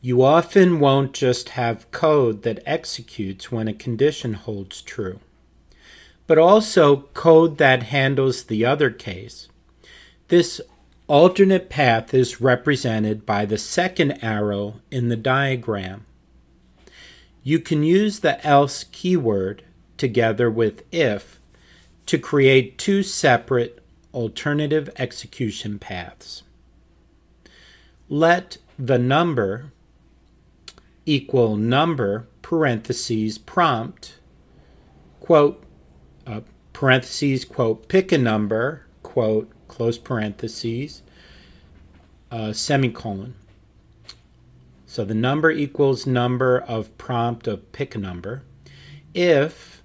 You often won't just have code that executes when a condition holds true, but also code that handles the other case. This alternate path is represented by the second arrow in the diagram. You can use the else keyword together with if to create two separate alternative execution paths. Let the number equal number parentheses prompt quote parentheses quote pick a number quote close parentheses semicolon. So the number equals number of prompt of pick a number if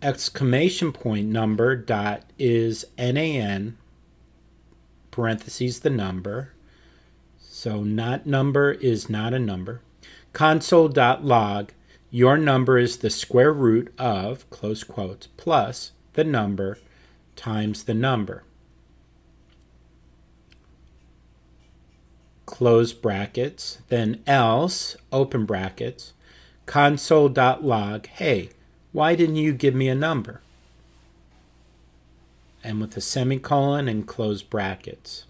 exclamation point number dot is NaN parentheses the number, so not number is not a number, console.log, your number is the square root of, close quotes, plus the number times the number. Close brackets, then else, open brackets, console.log, hey, why didn't you give me a number? And with a semicolon and close brackets.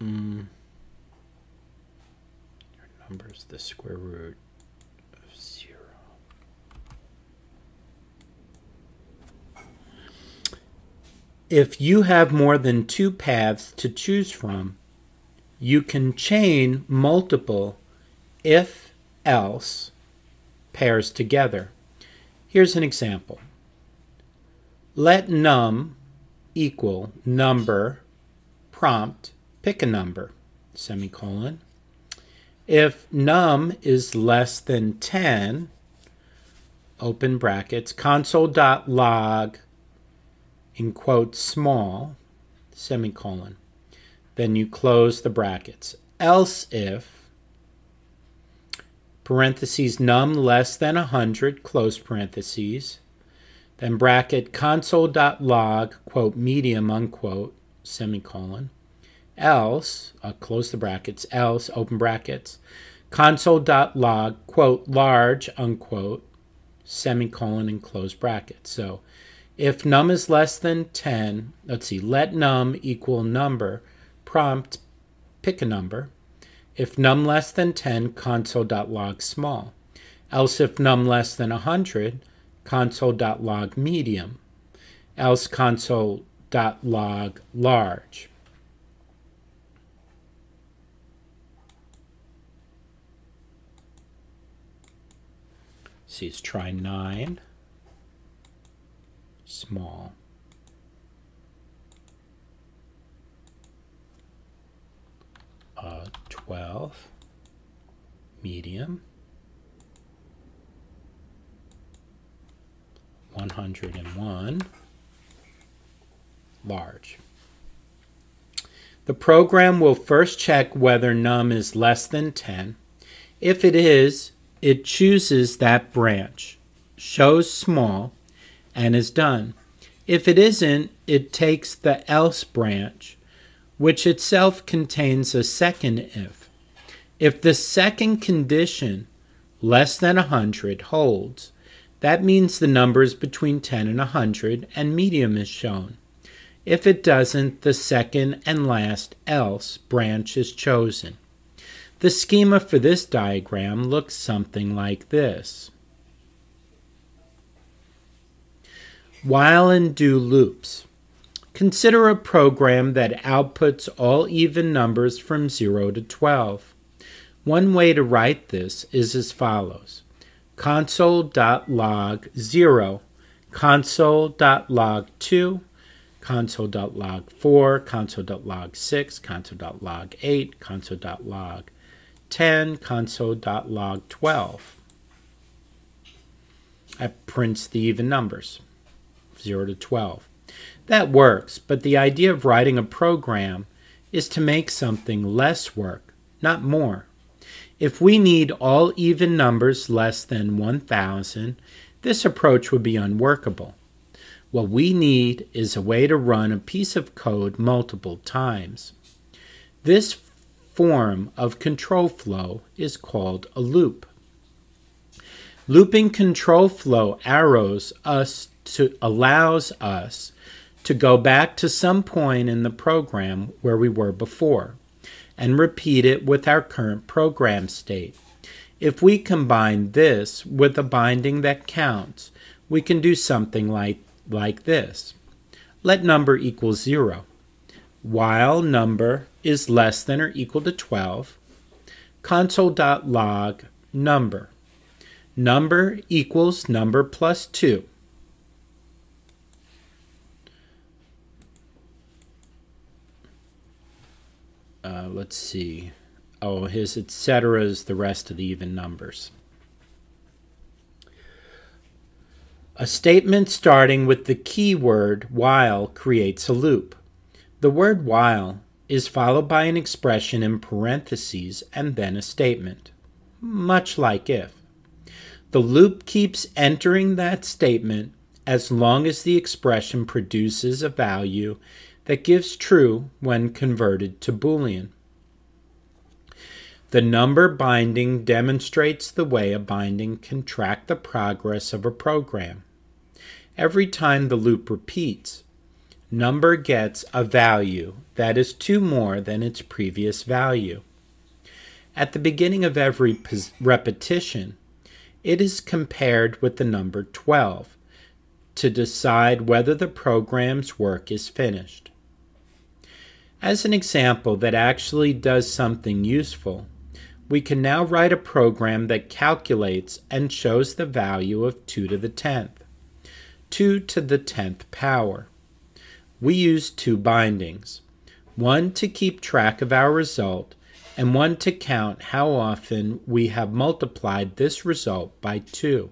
Your number is the square root of 0. If you have more than two paths to choose from, you can chain multiple if-else pairs together. Here's an example. Let num equal number prompt pick a number, semicolon. If num is less than 10, open brackets, console.log, in quotes small, semicolon. Then you close the brackets. Else if, parentheses, num less than 100, close parentheses, then bracket console.log, quote, medium, unquote, semicolon. Else, close the brackets, else, open brackets, console.log, quote, large, unquote, semicolon, and close brackets. So if num is less than 10, let's see, let num equal number, prompt, pick a number. If num less than 10, console.log small. Else if num less than 100, console.log medium. Else console.log large. See, let's try 9, small. 12, medium. 101, large. The program will first check whether num is less than 10. If it is, it chooses that branch, shows small, and is done. If it isn't, it takes the else branch, which itself contains a second if. If the second condition, less than 100, holds, that means the number is between 10 and 100, and medium is shown. If it doesn't, the second and last else branch is chosen. The schema for this diagram looks something like this. While and do loops. Consider a program that outputs all even numbers from 0 to 12. One way to write this is as follows. Console.log 0, console.log 2, console.log 4, console.log 6, console.log 8, console.log 10, console.log 12. That prints the even numbers, 0 to 12. That works, but the idea of writing a program is to make something less work, not more. If we need all even numbers less than 1,000, this approach would be unworkable. What we need is a way to run a piece of code multiple times. This form of control flow is called a loop. Looping control flow allows us to go back to some point in the program where we were before and repeat it with our current program state. If we combine this with a binding that counts, we can do something like this. Let number equal 0. While number is less than or equal to 12, console.log number. Number equals number plus 2. Let's see. Oh, his etc. is the rest of the even numbers. A statement starting with the keyword while creates a loop. The word while is followed by an expression in parentheses and then a statement, much like if. The loop keeps entering that statement as long as the expression produces a value that gives true when converted to Boolean. The number binding demonstrates the way a binding can track the progress of a program. Every time the loop repeats, number gets a value that is 2 more than its previous value. At the beginning of every repetition, it is compared with the number 12 to decide whether the program's work is finished. As an example that actually does something useful, we can now write a program that calculates and shows the value of 2 to the 10th, 2 to the 10th power. We use 2 bindings, one to keep track of our result and one to count how often we have multiplied this result by 2.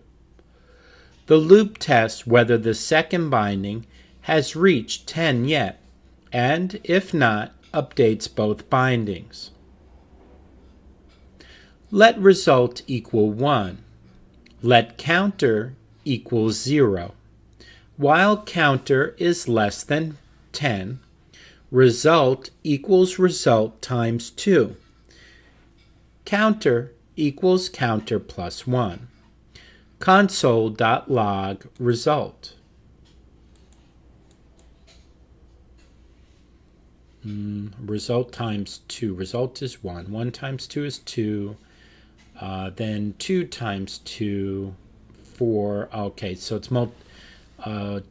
The loop tests whether the second binding has reached 10 yet, and if not, updates both bindings. Let result equal 1. Let counter equal 0. While counter is less than 10, result equals result times 2. Counter equals counter plus 1. Console.log result. Result times 2. Result is 1. 1 times 2 is 2. Then 2 times 2, 4. Okay, so it's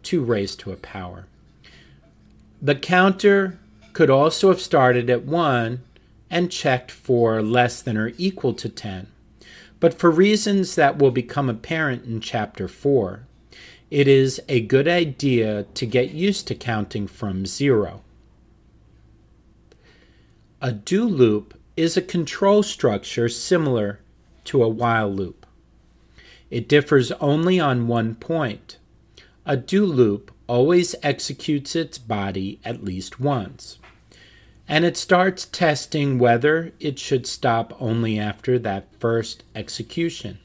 2 raised to a power. The counter could also have started at 1 and checked for less than or equal to 10. But for reasons that will become apparent in Chapter 4, it is a good idea to get used to counting from 0. A do loop is a control structure similar to a while loop. It differs only on one point. A do loop always executes its body at least once, and it starts testing whether it should stop only after that first execution.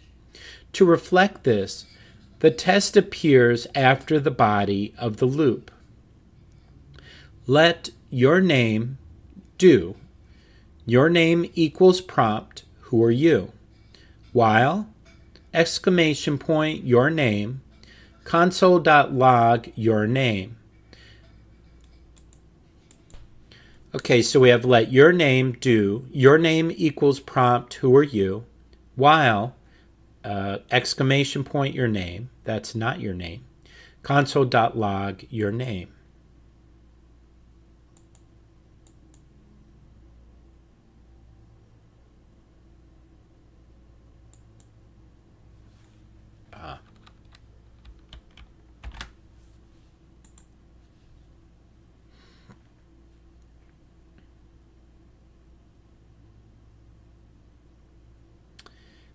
To reflect this, the test appears after the body of the loop. Let your name do. Your name equals prompt, who are you? While, exclamation point, your name, console.log your name. Okay, so we have let your name do, your name equals prompt, who are you? While, exclamation point, your name, that's not your name, console.log your name.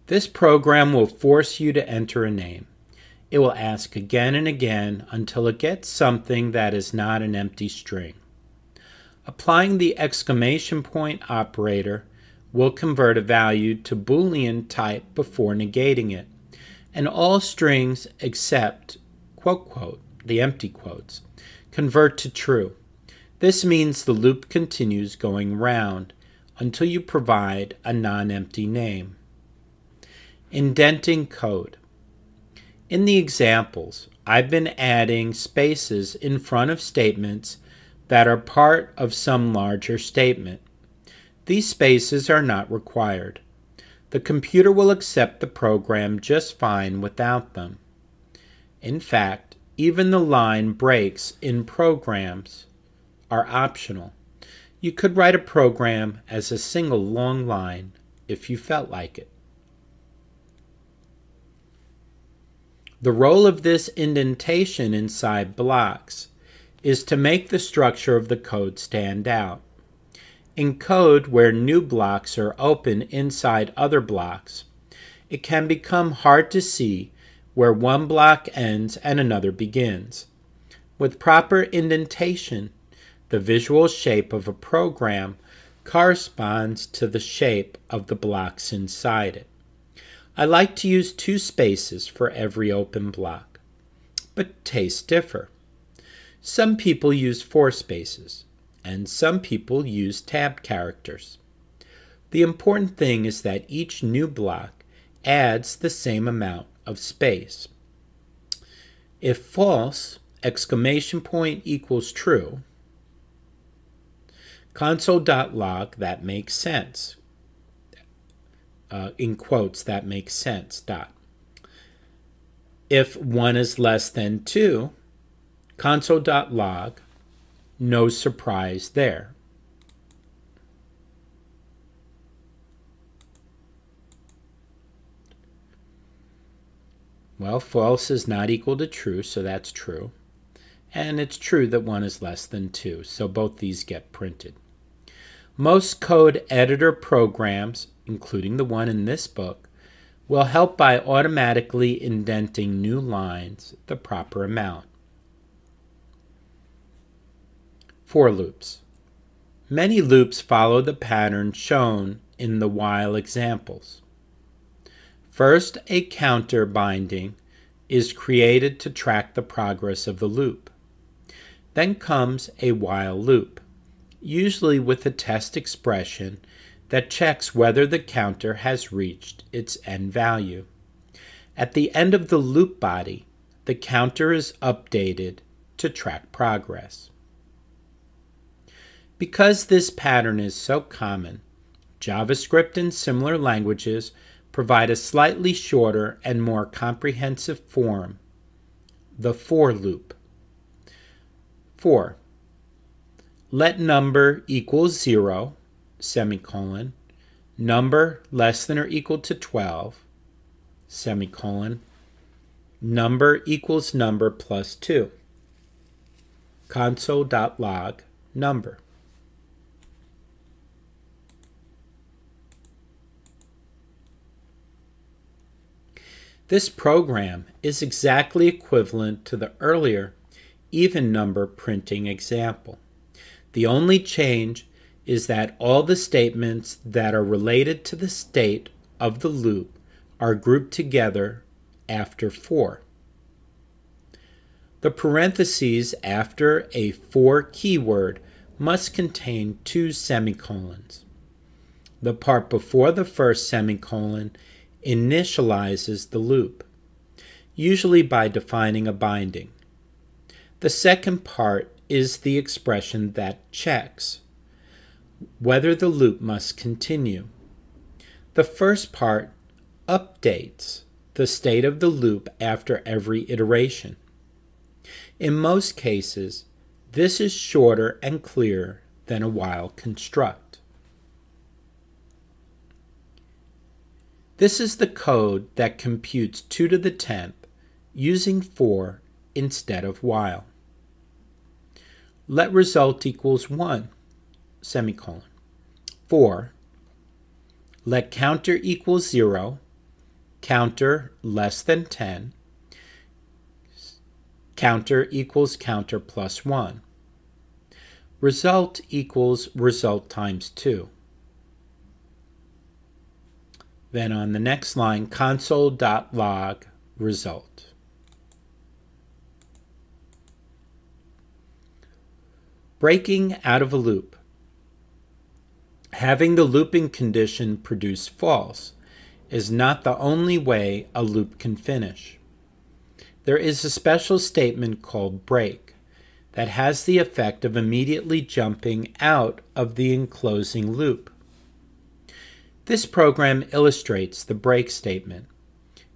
This program will force you to enter a name. It will ask again and again until it gets something that is not an empty string. Applying the exclamation point operator will convert a value to Boolean type before negating it, and all strings except quote quote, the empty quotes, convert to true. This means the loop continues going round until you provide a non-empty name. Indenting code. In the examples, I've been adding spaces in front of statements that are part of some larger statement. These spaces are not required. The computer will accept the program just fine without them. In fact, even the line breaks in programs are optional. You could write a program as a single long line if you felt like it. The role of this indentation inside blocks is to make the structure of the code stand out. In code where new blocks are open inside other blocks, it can become hard to see where one block ends and another begins. With proper indentation, the visual shape of a program corresponds to the shape of the blocks inside it. I like to use 2 spaces for every open block, but tastes differ. Some people use 4 spaces, and some people use tab characters. The important thing is that each new block adds the same amount of space. If false, exclamation point equals true, console.log, that makes sense. In quotes, that makes sense, dot. If 1 is less than 2, console.log, no surprise there. Well, false is not equal to true, so that's true. And it's true that 1 is less than 2, so both these get printed. Most code editor programs, including the one in this book, will help by automatically indenting new lines the proper amount. For loops. Many loops follow the pattern shown in the while examples. First, a counter binding is created to track the progress of the loop. Then comes a while loop, usually with a test expression that checks whether the counter has reached its end value. At the end of the loop body, the counter is updated to track progress. Because this pattern is so common, JavaScript and similar languages provide a slightly shorter and more comprehensive form, the for loop. For, let number equals 0, semicolon, number less than or equal to 12, semicolon, number equals number plus 2, console.log number. This program is exactly equivalent to the earlier even number printing example. The only change is that all the statements that are related to the state of the loop are grouped together after for. The parentheses after a for keyword must contain 2 semicolons. The part before the first semicolon initializes the loop, usually by defining a binding. The second part is the expression that checks whether the loop must continue. The first part updates the state of the loop after every iteration. In most cases, this is shorter and clearer than a while construct. This is the code that computes 2 to the 10th using for instead of while. Let result equals 1, semicolon. For, let counter equals 0, counter less than 10, counter equals counter plus 1. result equals result times 2. Then on the next line, console.log result. Breaking out of a loop. Having the looping condition produce false is not the only way a loop can finish. There is a special statement called break that has the effect of immediately jumping out of the enclosing loop. This program illustrates the break statement.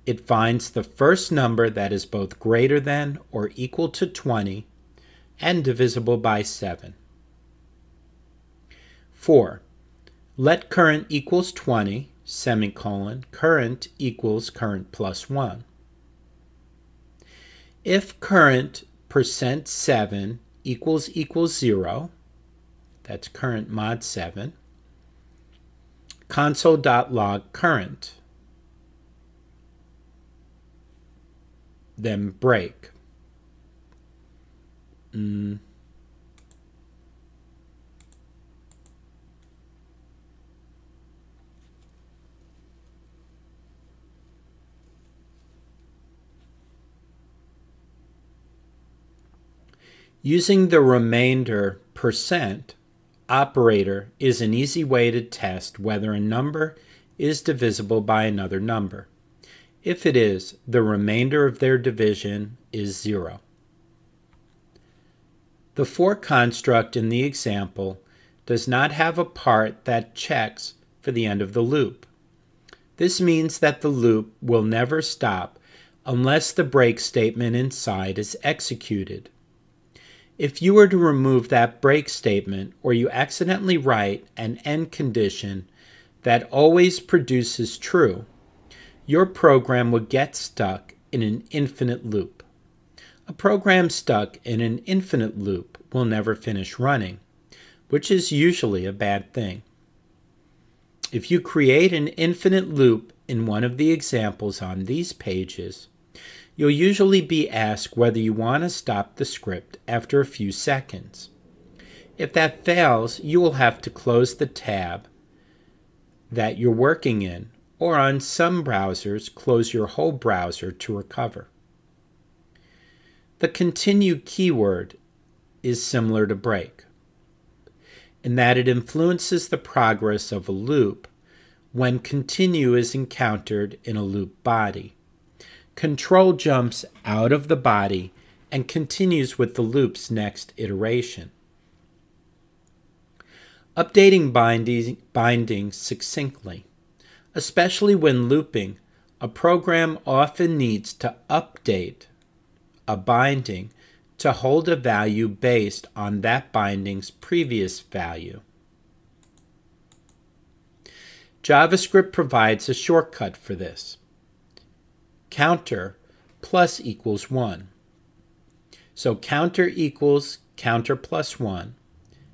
It finds the first number that is both greater than or equal to 20 and divisible by 7. 4. Let current equals 20, semicolon, current equals current plus 1. If current %7 equals 0, that's current mod 7, console.log current, then break. Using the remainder % operator is an easy way to test whether a number is divisible by another number. If it is, the remainder of their division is 0. The for construct in the example does not have a part that checks for the end of the loop. This means that the loop will never stop unless the break statement inside is executed. If you were to remove that break statement, or you accidentally write an end condition that always produces true, your program would get stuck in an infinite loop. A program stuck in an infinite loop will never finish running, which is usually a bad thing. If you create an infinite loop in one of the examples on these pages, you'll usually be asked whether you want to stop the script after a few seconds. If that fails, you will have to close the tab that you're working in, or on some browsers, close your whole browser to recover. The continue keyword is similar to break, in that it influences the progress of a loop when continue is encountered in a loop body. Control jumps out of the body and continues with the loop's next iteration. Updating bindings succinctly. Especially when looping, a program often needs to update a binding to hold a value based on that binding's previous value. JavaScript provides a shortcut for this. Counter plus equals 1. So counter equals counter plus 1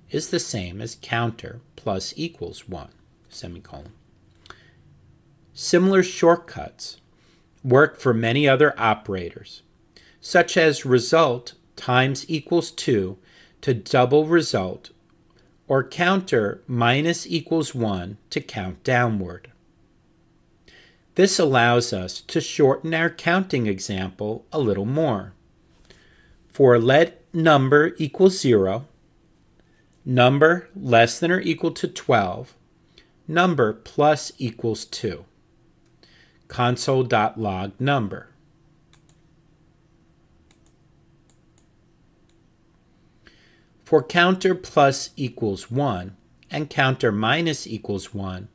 is the same as counter plus equals 1, semicolon. Similar shortcuts work for many other operators, such as result times equals 2 to double result, or counter minus equals 1 to count downward. This allows us to shorten our counting example a little more. For let number equals 0, number less than or equal to 12, number plus equals 2. Console.log number. For counter plus equals 1 and counter minus equals 1,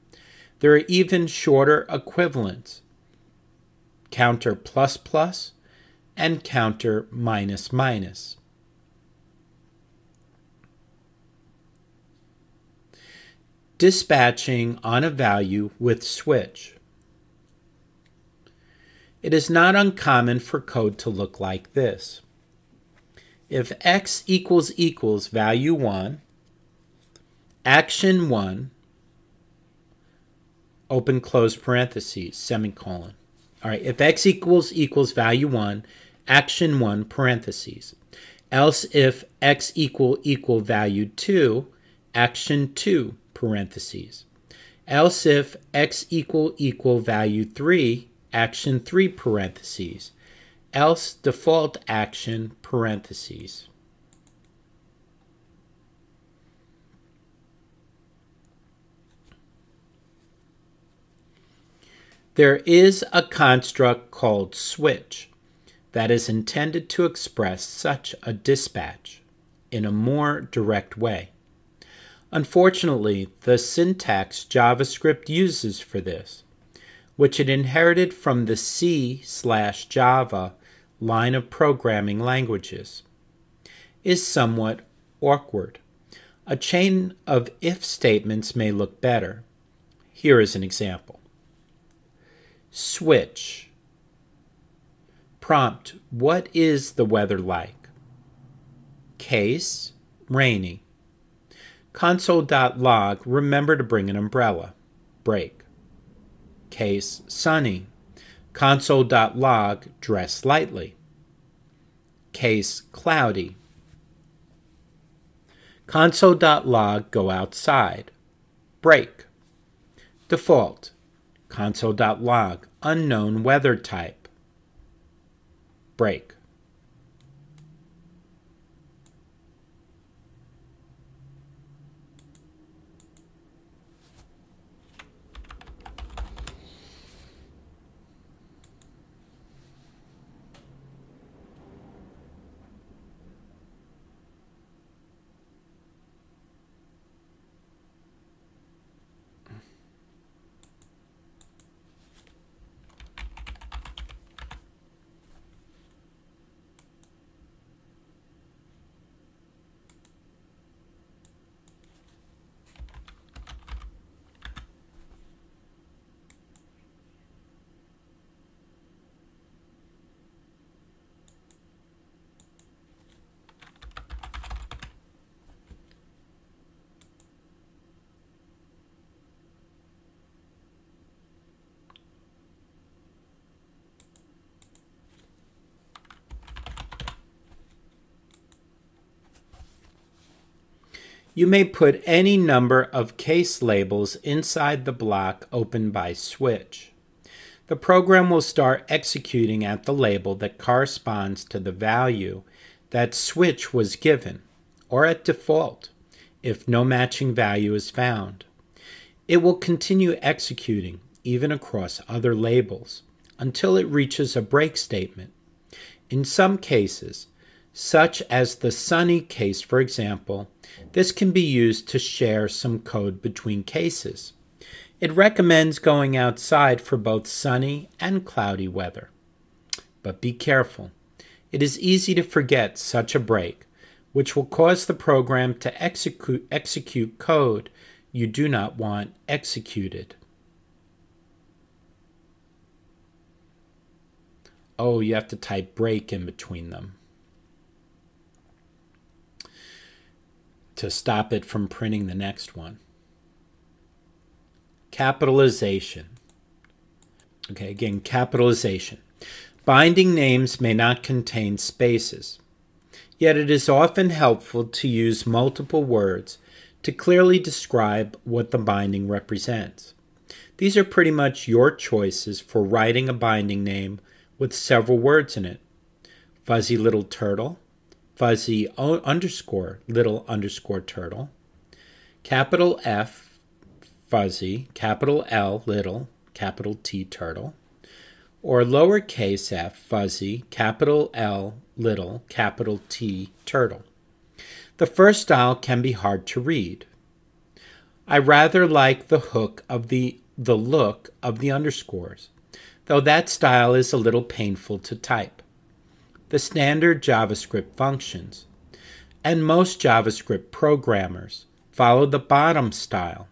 there are even shorter equivalents, counter plus plus and counter minus minus. Dispatching on a value with switch. It is not uncommon for code to look like this. If x equals value 1, action 1, open close parentheses, semicolon. All right, if x equals value 1, action 1, parentheses. Else if x equal value 2, action 2, parentheses. Else if x equal value 3, action 3, parentheses. Else default action, parentheses. There is a construct called switch that is intended to express such a dispatch in a more direct way. Unfortunately, the syntax JavaScript uses for this, which it inherited from the C/Java line of programming languages, is somewhat awkward. A chain of if statements may look better. Here is an example. Switch. Prompt, what is the weather like? Case, rainy. Console.log, remember to bring an umbrella. Break. Case, sunny. Console.log, dress lightly. Case, cloudy. Console.log, go outside. Break. Default. Console.log, unknown weather type. Break. You may put any number of case labels inside the block opened by switch. The program will start executing at the label that corresponds to the value that switch was given, or at default, if no matching value is found. It will continue executing, even across other labels, until it reaches a break statement. In some cases, such as the sunny case, for example, this can be used to share some code between cases. It recommends going outside for both sunny and cloudy weather. But be careful. It is easy to forget such a break, which will cause the program to execute code you do not want executed. Oh, you have to type break in between them to stop it from printing the next one. Capitalization. Okay, again, capitalization. Binding names may not contain spaces, yet it is often helpful to use multiple words to clearly describe what the binding represents. These are pretty much your choices for writing a binding name with several words in it. Fuzzy little turtle, fuzzy underscore little underscore turtle, capital F, fuzzy, capital L, little, capital T, turtle, or lowercase f, fuzzy, capital L, little, capital T, turtle. The first style can be hard to read. I rather like the look of the underscores, though that style is a little painful to type. The standard JavaScript functions, and most JavaScript programmers follow the bottom style.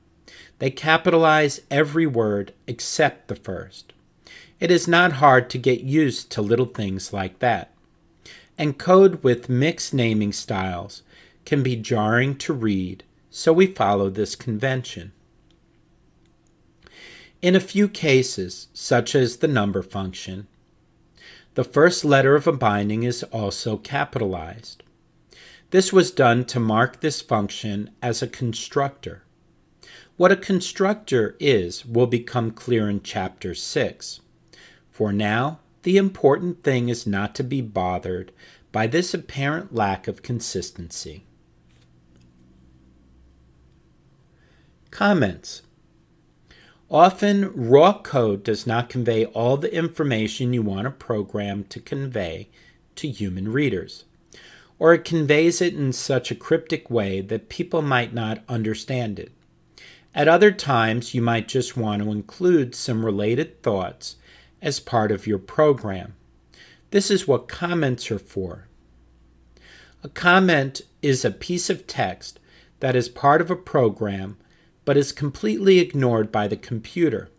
They capitalize every word except the first. It is not hard to get used to little things like that. And code with mixed naming styles can be jarring to read, so we follow this convention. In a few cases, such as the number function, the first letter of a binding is also capitalized. This was done to mark this function as a constructor. What a constructor is will become clear in Chapter 6. For now, the important thing is not to be bothered by this apparent lack of consistency. Comments. Often, raw code does not convey all the information you want a program to convey to human readers, or it conveys it in such a cryptic way that people might not understand it. At other times, you might just want to include some related thoughts as part of your program. This is what comments are for. A comment is a piece of text that is part of a program but is completely ignored by the computer.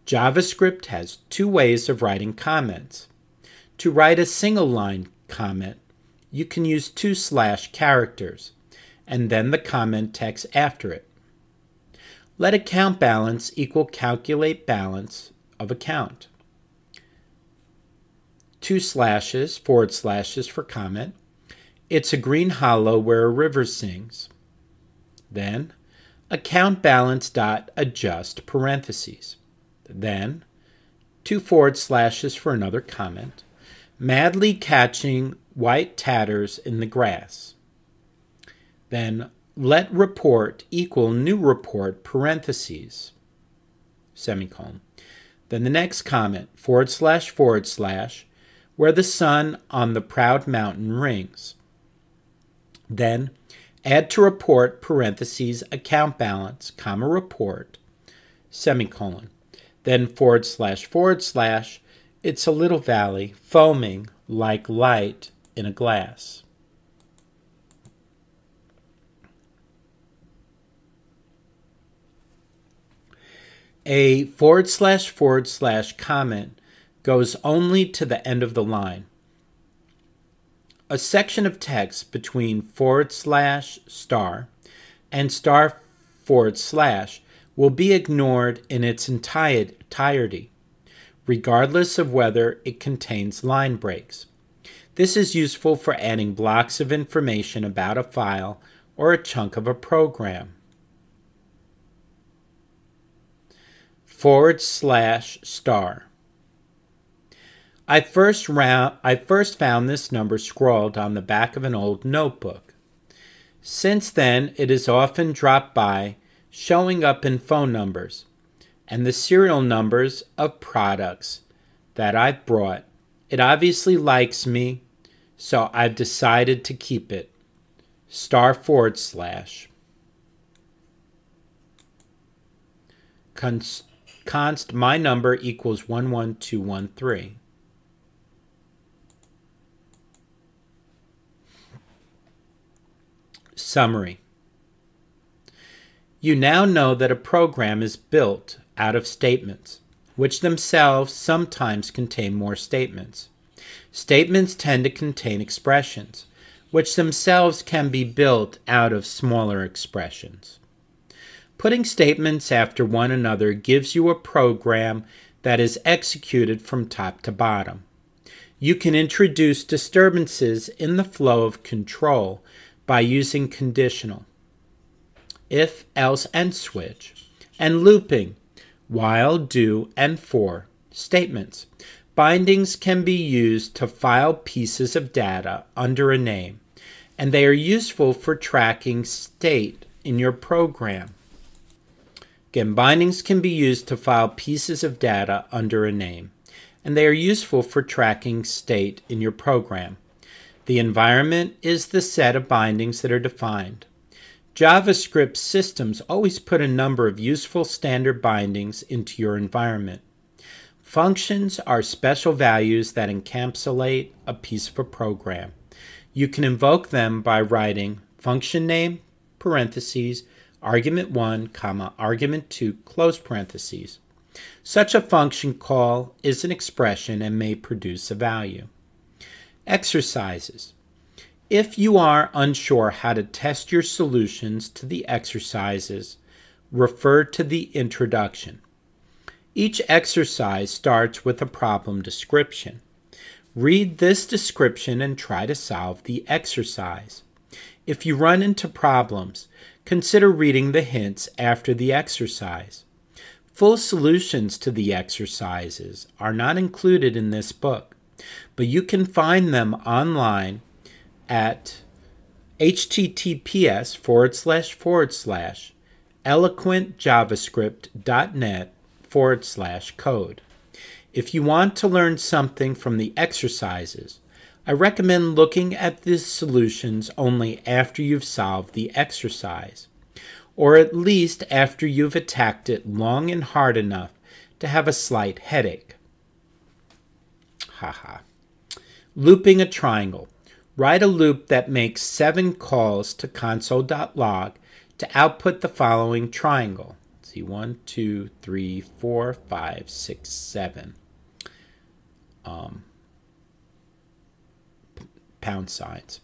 JavaScript has two ways of writing comments. To write a single-line comment, you can use 2/ characters, and then the comment text after it. Let account balance equal calculate balance of account. 2 slashes, // for comment. It's a green hollow where a river sings. Then, account balance dot adjust parentheses. Then, 2 // for another comment. Madly catching white tatters in the grass. Then, let report equal new report parentheses, semicolon. Then the next comment, // where the sun on the proud mountain rings. Then, add to report parentheses account balance, comma report, semicolon. Then // it's a little valley foaming like light in a glass. A // comment goes only to the end of the line. A section of text between /* and */ will be ignored in its entirety, regardless of whether it contains line breaks. This is useful for adding blocks of information about a file or a chunk of a program. /*. I first found this number scrawled on the back of an old notebook. Since then, it has often dropped by, showing up in phone numbers and the serial numbers of products that I've brought. It obviously likes me, so I've decided to keep it. *// Const my number equals 11213. Summary. You now know that a program is built out of statements, which themselves sometimes contain more statements. Statements tend to contain expressions, which themselves can be built out of smaller expressions. Putting statements after one another gives you a program that is executed from top to bottom. You can introduce disturbances in the flow of control by using conditional, if, else, and switch, and looping, while, do, and for statements. Bindings can be used to file pieces of data under a name, and they are useful for tracking state in your program. Again, bindings can be used to file pieces of data under a name, and they are useful for tracking state in your program. The environment is the set of bindings that are defined. JavaScript systems always put a number of useful standard bindings into your environment. Functions are special values that encapsulate a piece of a program. You can invoke them by writing function name, parentheses, argument 1, argument 2, close parentheses. Such a function call is an expression and may produce a value. Exercises. If you are unsure how to test your solutions to the exercises, refer to the introduction. Each exercise starts with a problem description. Read this description and try to solve the exercise. If you run into problems, consider reading the hints after the exercise. Full solutions to the exercises are not included in this book, but you can find them online at https://eloquentjavascript.net/code. If you want to learn something from the exercises, I recommend looking at the solutions only after you've solved the exercise, or at least after you've attacked it long and hard enough to have a slight headache. Haha. Looping a triangle. Write a loop that makes 7 calls to console.log to output the following triangle. Let's see, 1, 2, 3, 4, 5, 6, 7. Pound signs.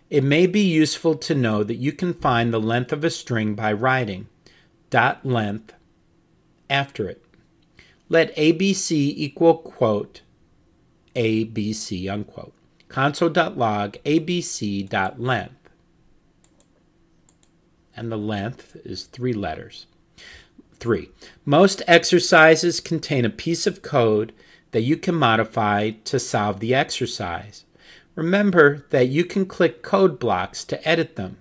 It may be useful to know that you can find the length of a string by writing .length after it. Let ABC equal quote ABC unquote. Console.log abc.length. And the length is 3 letters. 3. Most exercises contain a piece of code that you can modify to solve the exercise. Remember that you can click code blocks to edit them.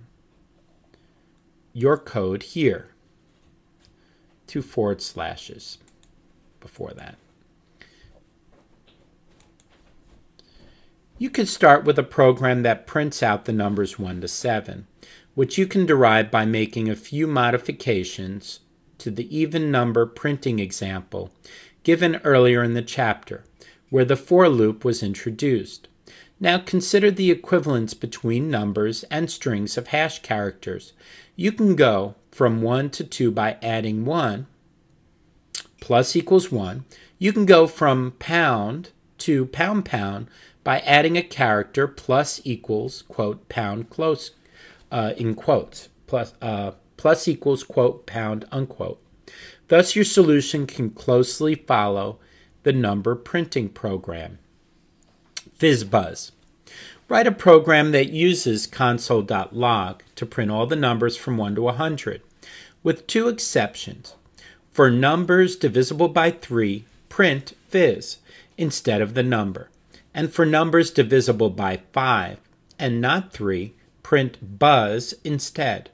Your code here. 2 forward slashes before that. You could start with a program that prints out the numbers 1 to 7, which you can derive by making a few modifications to the even number printing example given earlier in the chapter, where the for loop was introduced. Now consider the equivalence between numbers and strings of hash characters. You can go from 1 to 2 by adding 1 plus equals 1. You can go from pound to pound pound by adding a character plus equals quote pound close in quotes plus equals quote pound unquote. Thus your solution can closely follow the number printing program. FizzBuzz. Write a program that uses console.log to print all the numbers from 1 to 100, with 2 exceptions. For numbers divisible by 3, print fizz instead of the number. And for numbers divisible by 5 and not 3, print buzz instead.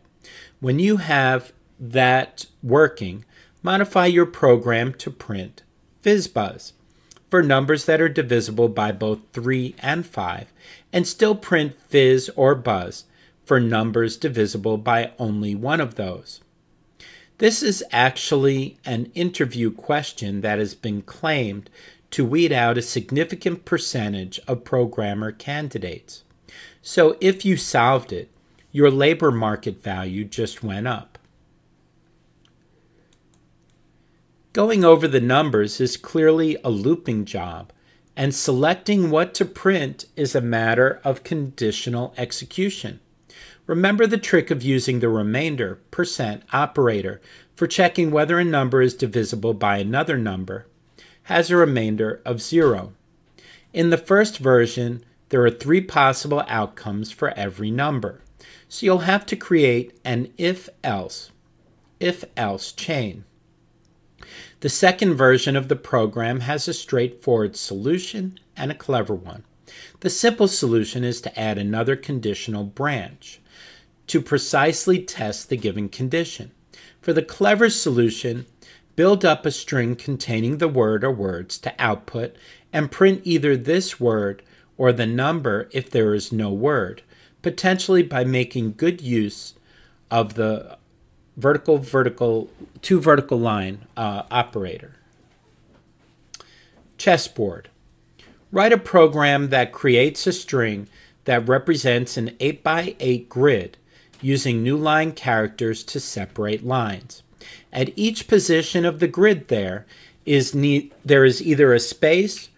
When you have that working, modify your program to print FizzBuzz for numbers that are divisible by both 3 and 5, and still print fizz or buzz for numbers divisible by only one of those. This is actually an interview question that has been claimed to weed out a significant percentage of programmer candidates. So if you solved it, your labor market value just went up. Going over the numbers is clearly a looping job, and selecting what to print is a matter of conditional execution. Remember the trick of using the remainder % operator for checking whether a number is divisible by another number has a remainder of 0. In the first version, there are 3 possible outcomes for every number, so you'll have to create an if-else chain. The second version of the program has a straightforward solution and a clever one. The simple solution is to add another conditional branch to precisely test the given condition. For the clever solution, build up a string containing the word or words to output and print either this word or the number if there is no word, potentially by making good use of the two vertical line operator. Chessboard. Write a program that creates a string that represents an 8x8 grid using new line characters to separate lines. At each position of the grid there is either a space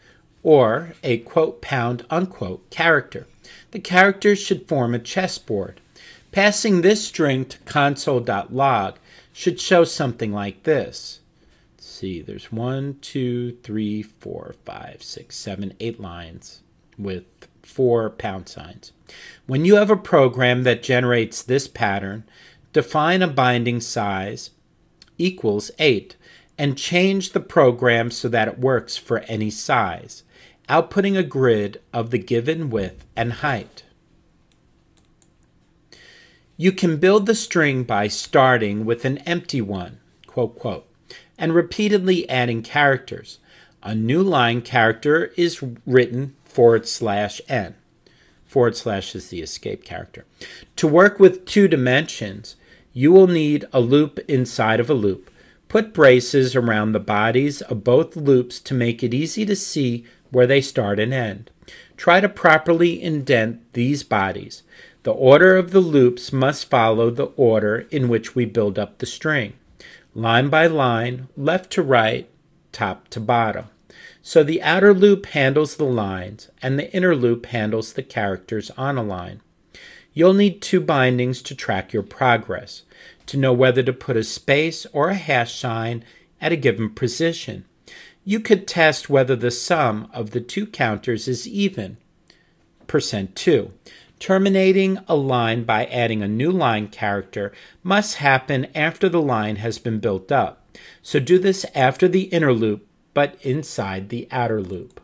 or a quote pound unquote character. The characters should form a chessboard. Passing this string to console.log should show something like this. Let's see, there's 1, 2, 3, 4, 5, 6, 7, 8 lines. with 4 pound signs. When you have a program that generates this pattern, define a binding size equals 8 and change the program so that it works for any size, outputting a grid of the given width and height. You can build the string by starting with an empty one, quote, quote, and repeatedly adding characters. A new line character is written /n. / is the escape character. To work with 2 dimensions, you will need a loop inside of a loop. Put braces around the bodies of both loops to make it easy to see where they start and end. Try to properly indent these bodies. The order of the loops must follow the order in which we build up the string, line by line, left to right, top to bottom. So the outer loop handles the lines, and the inner loop handles the characters on a line. You'll need 2 bindings to track your progress, to know whether to put a space or a hash sign at a given position. You could test whether the sum of the 2 counters is even, %2. Terminating a line by adding a new line character must happen after the line has been built up. So do this after the inner loop, but inside the outer loop.